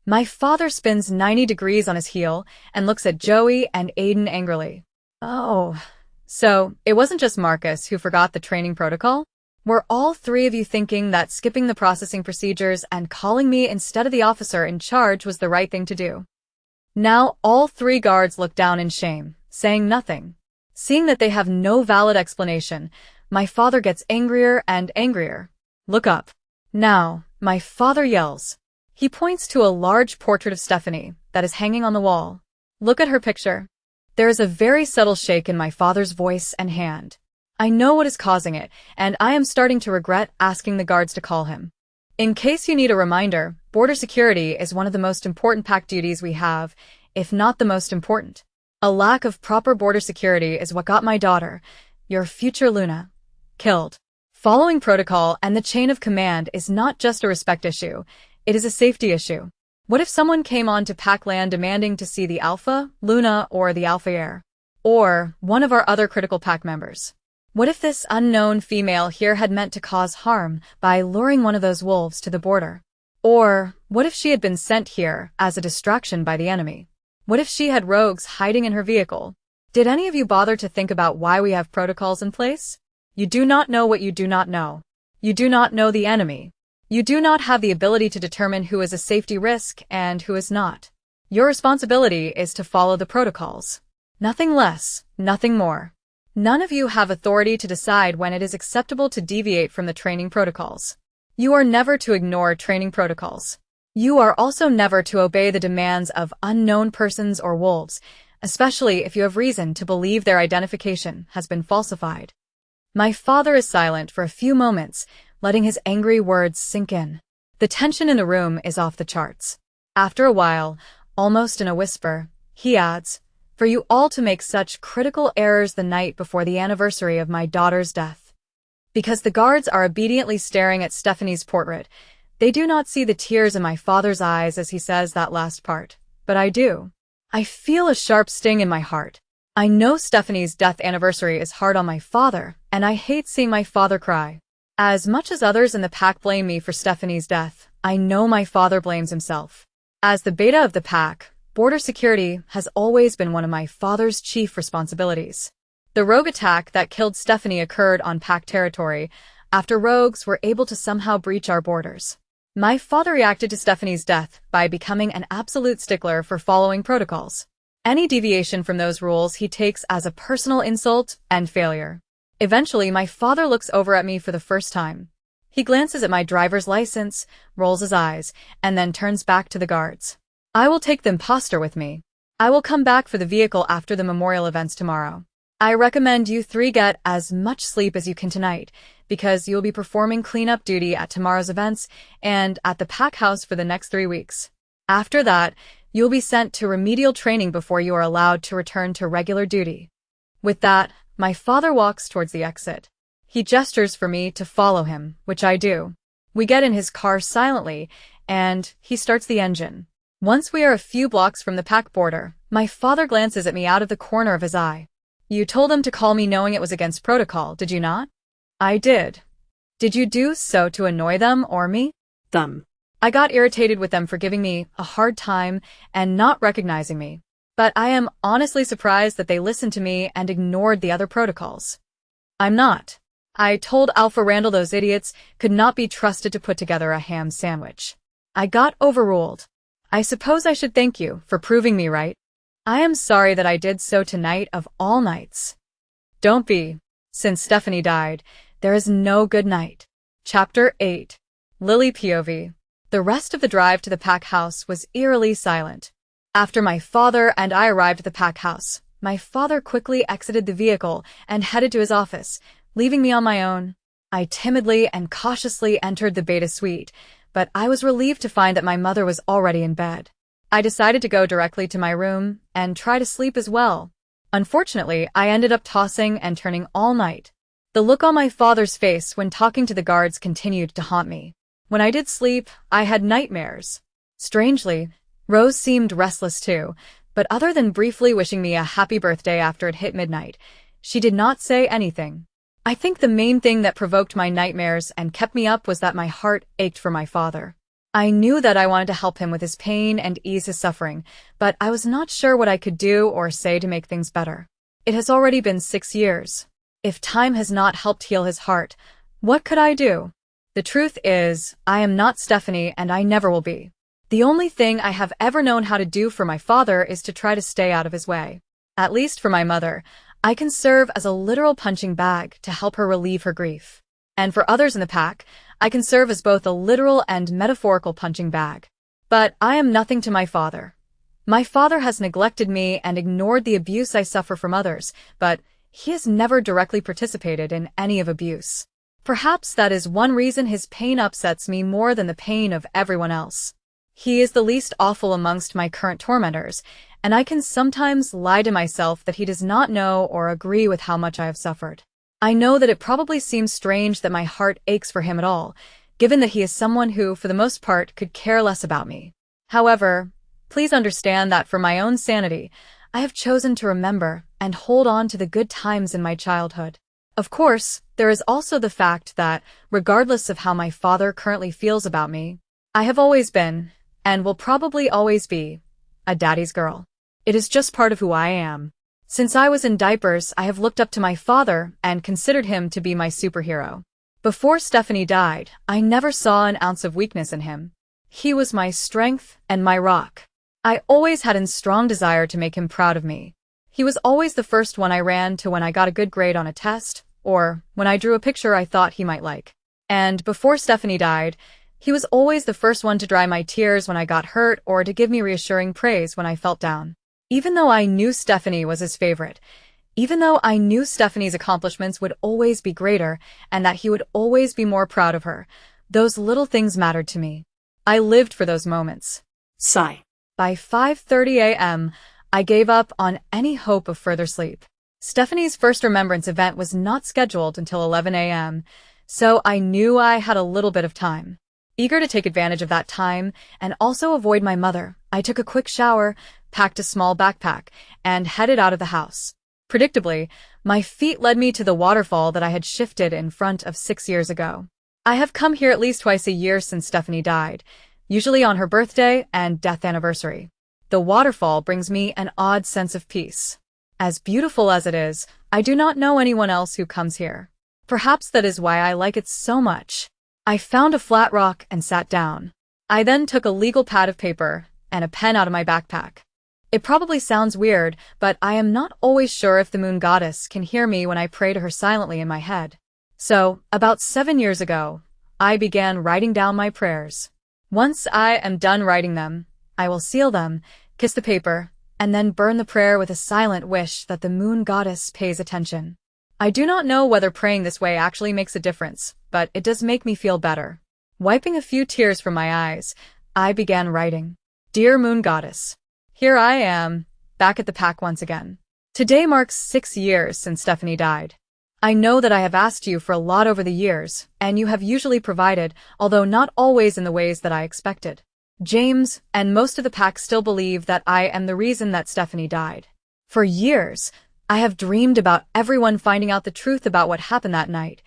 My father spins 90 degrees on his heel and looks at Joey and Aiden angrily. Oh, so it wasn't just Marcus who forgot the training protocol? Were all 3 of you thinking that skipping the processing procedures and calling me instead of the officer in charge was the right thing to do? Now all 3 guards look down in shame, saying nothing. Seeing that they have no valid explanation, my father gets angrier and angrier. Look up. Now, my father yells. He points to a large portrait of Stephanie that is hanging on the wall. Look at her picture. There is a very subtle shake in my father's voice and hand. I know what is causing it, and I am starting to regret asking the guards to call him. In case you need a reminder, border security is one of the most important pack duties we have, if not the most important. A lack of proper border security is what got my daughter, your future Luna, killed. Following protocol and the chain of command is not just a respect issue, it is a safety issue. What if someone came onto pack land demanding to see the Alpha, Luna, or the Alpha Heir? Or one of our other critical pack members? What if this unknown female here had meant to cause harm by luring one of those wolves to the border? Or what if she had been sent here as a distraction by the enemy? What if she had rogues hiding in her vehicle? Did any of you bother to think about why we have protocols in place? You do not know what you do not know. You do not know the enemy. You do not have the ability to determine who is a safety risk and who is not. Your responsibility is to follow the protocols. Nothing less, nothing more. None of you have authority to decide when it is acceptable to deviate from the training protocols. You are never to ignore training protocols. You are also never to obey the demands of unknown persons or wolves, especially if you have reason to believe their identification has been falsified. My father is silent for a few moments, letting his angry words sink in. The tension in the room is off the charts. After a while, almost in a whisper, he adds, "For you all to make such critical errors the night before the anniversary of my daughter's death." Because the guards are obediently staring at Stephanie's portrait, they do not see the tears in my father's eyes as he says that last part. But I do. I feel a sharp sting in my heart. I know Stephanie's death anniversary is hard on my father, and I hate seeing my father cry. As much as others in the pack blame me for Stephanie's death, I know my father blames himself. As the beta of the pack, border security has always been one of my father's chief responsibilities. The rogue attack that killed Stephanie occurred on pack territory after rogues were able to somehow breach our borders. My father reacted to Stephanie's death by becoming an absolute stickler for following protocols. Any deviation from those rules he takes as a personal insult and failure. Eventually, my father looks over at me for the first time. He glances at my driver's license, rolls his eyes, and then turns back to the guards. "I will take the imposter with me. I will come back for the vehicle after the memorial events tomorrow. I recommend you three get as much sleep as you can tonight, because you will be performing cleanup duty at tomorrow's events and at the pack house for the next 3 weeks. After that, you will be sent to remedial training before you are allowed to return to regular duty." With that, my father walks towards the exit. He gestures for me to follow him, which I do. We get in his car silently, and he starts the engine. Once we are a few blocks from the pack border, my father glances at me out of the corner of his eye. "You told them to call me knowing it was against protocol, did you not?" "I did." "Did you do so to annoy them or me?" "Them." "I got irritated with them for giving me a hard time and not recognizing me. But I am honestly surprised that they listened to me and ignored the other protocols." "I'm not. I told Alpha Randall those idiots could not be trusted to put together a ham sandwich. I got overruled. I suppose I should thank you for proving me right. I am sorry that I did so tonight of all nights." Don't be. Since Stephanie died, there is no good night. Chapter 8. Lily POV. The rest of the drive to the pack house was eerily silent. After my father and I arrived at the pack house, my father quickly exited the vehicle and headed to his office, leaving me on my own. I timidly and cautiously entered the beta suite, but I was relieved to find that my mother was already in bed. I decided to go directly to my room and try to sleep as well. Unfortunately, I ended up tossing and turning all night. The look on my father's face when talking to the guards continued to haunt me. When I did sleep, I had nightmares. Strangely, Rose seemed restless too, but other than briefly wishing me a happy birthday after it hit midnight, she did not say anything. I think the main thing that provoked my nightmares and kept me up was that my heart ached for my father. I knew that I wanted to help him with his pain and ease his suffering, but I was not sure what I could do or say to make things better. It has already been 6 years. If time has not helped heal his heart, what could I do? The truth is, I am not Stephanie and I never will be. The only thing I have ever known how to do for my father is to try to stay out of his way. At least for my mother, I can serve as a literal punching bag to help her relieve her grief. And for others in the pack, I can serve as both a literal and metaphorical punching bag. But I am nothing to my father. My father has neglected me and ignored the abuse I suffer from others, but he has never directly participated in any of abuse. Perhaps that is one reason his pain upsets me more than the pain of everyone else. He is the least awful amongst my current tormentors, and I can sometimes lie to myself that he does not know or agree with how much I have suffered. I know that it probably seems strange that my heart aches for him at all, given that he is someone who, for the most part, could care less about me. However, please understand that for my own sanity, I have chosen to remember and hold on to the good times in my childhood. Of course, there is also the fact that, regardless of how my father currently feels about me, I have always been, and will probably always be, a daddy's girl. It is just part of who I am. Since I was in diapers, I have looked up to my father and considered him to be my superhero. Before Stephanie died, I never saw an ounce of weakness in him. He was my strength and my rock. I always had a strong desire to make him proud of me. He was always the first one I ran to when I got a good grade on a test, or when I drew a picture I thought he might like. And before Stephanie died, he was always the first one to dry my tears when I got hurt or to give me reassuring praise when I felt down. Even though I knew Stephanie was his favorite, even though I knew Stephanie's accomplishments would always be greater and that he would always be more proud of her, those little things mattered to me. I lived for those moments. Sigh. By 5:30 a.m., I gave up on any hope of further sleep. Stephanie's first remembrance event was not scheduled until 11 a.m., so I knew I had a little bit of time. Eager to take advantage of that time and also avoid my mother, I took a quick shower, packed a small backpack, and headed out of the house. Predictably, my feet led me to the waterfall that I had shifted in front of 6 years ago. I have come here at least twice a year since Stephanie died, usually on her birthday and death anniversary. The waterfall brings me an odd sense of peace. As beautiful as it is, I do not know anyone else who comes here. Perhaps that is why I like it so much. I found a flat rock and sat down. I then took a legal pad of paper and a pen out of my backpack. It probably sounds weird, but I am not always sure if the moon goddess can hear me when I pray to her silently in my head. So, about 7 years ago, I began writing down my prayers. Once I am done writing them, I will seal them, kiss the paper, and then burn the prayer with a silent wish that the moon goddess pays attention. I do not know whether praying this way actually makes a difference, but it does make me feel better. Wiping a few tears from my eyes, I began writing. Dear moon goddess, here I am, back at the pack once again. Today marks 6 years since Stephanie died. I know that I have asked you for a lot over the years, and you have usually provided, although not always in the ways that I expected. James and most of the pack still believe that I am the reason that Stephanie died. For years, I have dreamed about everyone finding out the truth about what happened that night,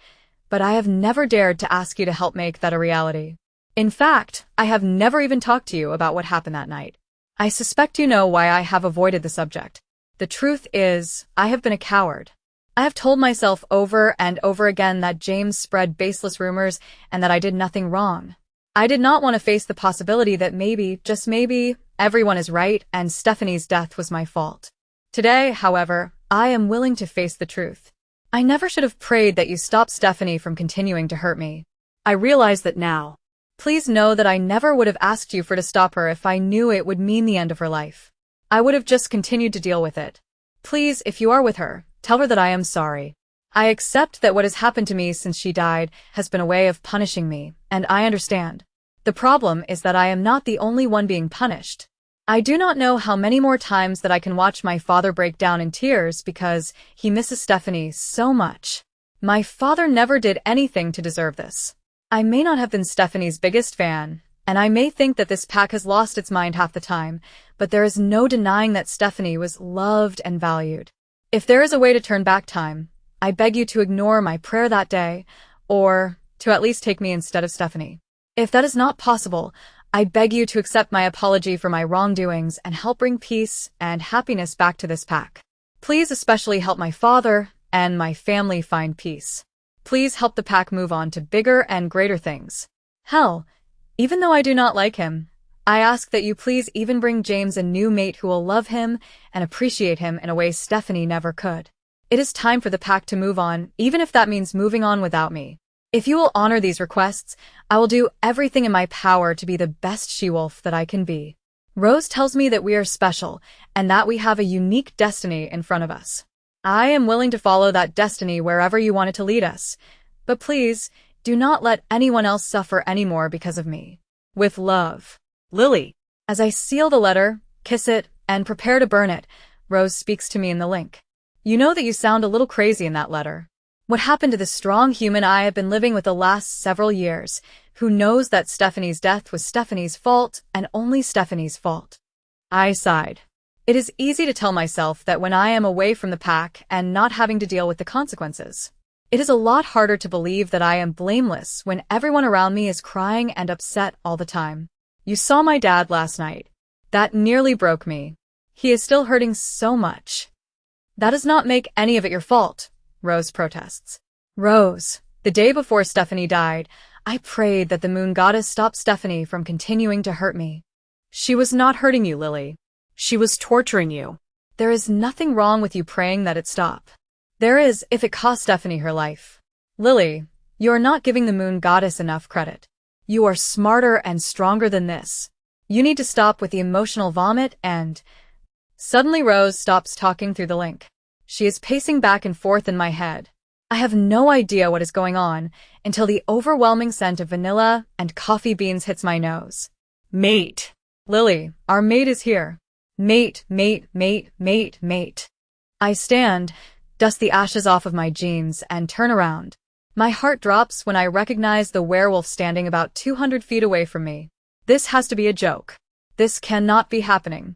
but I have never dared to ask you to help make that a reality. In fact, I have never even talked to you about what happened that night. I suspect you know why I have avoided the subject. The truth is, I have been a coward. I have told myself over and over again that James spread baseless rumors and that I did nothing wrong. I did not want to face the possibility that maybe, just maybe, everyone is right and Stephanie's death was my fault. Today, however, I am willing to face the truth. I never should have prayed that you stop Stephanie from continuing to hurt me. I realize that now. Please know that I never would have asked you to stop her if I knew it would mean the end of her life. I would have just continued to deal with it. Please, if you are with her, tell her that I am sorry. I accept that what has happened to me since she died has been a way of punishing me, and I understand. The problem is that I am not the only one being punished. I do not know how many more times that I can watch my father break down in tears because he misses Stephanie so much. My father never did anything to deserve this. I may not have been Stephanie's biggest fan, and I may think that this pack has lost its mind half the time, but there is no denying that Stephanie was loved and valued. If there is a way to turn back time, I beg you to ignore my prayer that day, or to at least take me instead of Stephanie. If that is not possible, I beg you to accept my apology for my wrongdoings and help bring peace and happiness back to this pack. Please especially help my father and my family find peace. Please help the pack move on to bigger and greater things. Hell, even though I do not like him, I ask that you please even bring James a new mate who will love him and appreciate him in a way Stephanie never could. It is time for the pack to move on, even if that means moving on without me. If you will honor these requests, I will do everything in my power to be the best she-wolf that I can be. Rose tells me that we are special and that we have a unique destiny in front of us. I am willing to follow that destiny wherever you want it to lead us, but please, do not let anyone else suffer anymore because of me. With love, Lily. As I seal the letter, kiss it, and prepare to burn it, Rose speaks to me in the link. You know that you sound a little crazy in that letter. What happened to the strong human I have been living with the last several years, who knows that Stephanie's death was Stephanie's fault and only Stephanie's fault? I sighed. It is easy to tell myself that when I am away from the pack and not having to deal with the consequences. It is a lot harder to believe that I am blameless when everyone around me is crying and upset all the time. You saw my dad last night. That nearly broke me. He is still hurting so much. That does not make any of it your fault, Rose protests. Rose, the day before Stephanie died, I prayed that the moon goddess stop Stephanie from continuing to hurt me. She was not hurting you, Lily. She was torturing you. There is nothing wrong with you praying that it stop. There is if it costs Stephanie her life. Lily, you are not giving the moon goddess enough credit. You are smarter and stronger than this. You need to stop with the emotional vomit and... Suddenly Rose stops talking through the link. She is pacing back and forth in my head. I have no idea what is going on until the overwhelming scent of vanilla and coffee beans hits my nose. Mate. Lily, our mate is here. Mate, mate, mate, mate, mate. I stand, dust the ashes off of my jeans, and turn around. My heart drops when I recognize the werewolf standing about 200 feet away from me. This has to be a joke. This cannot be happening.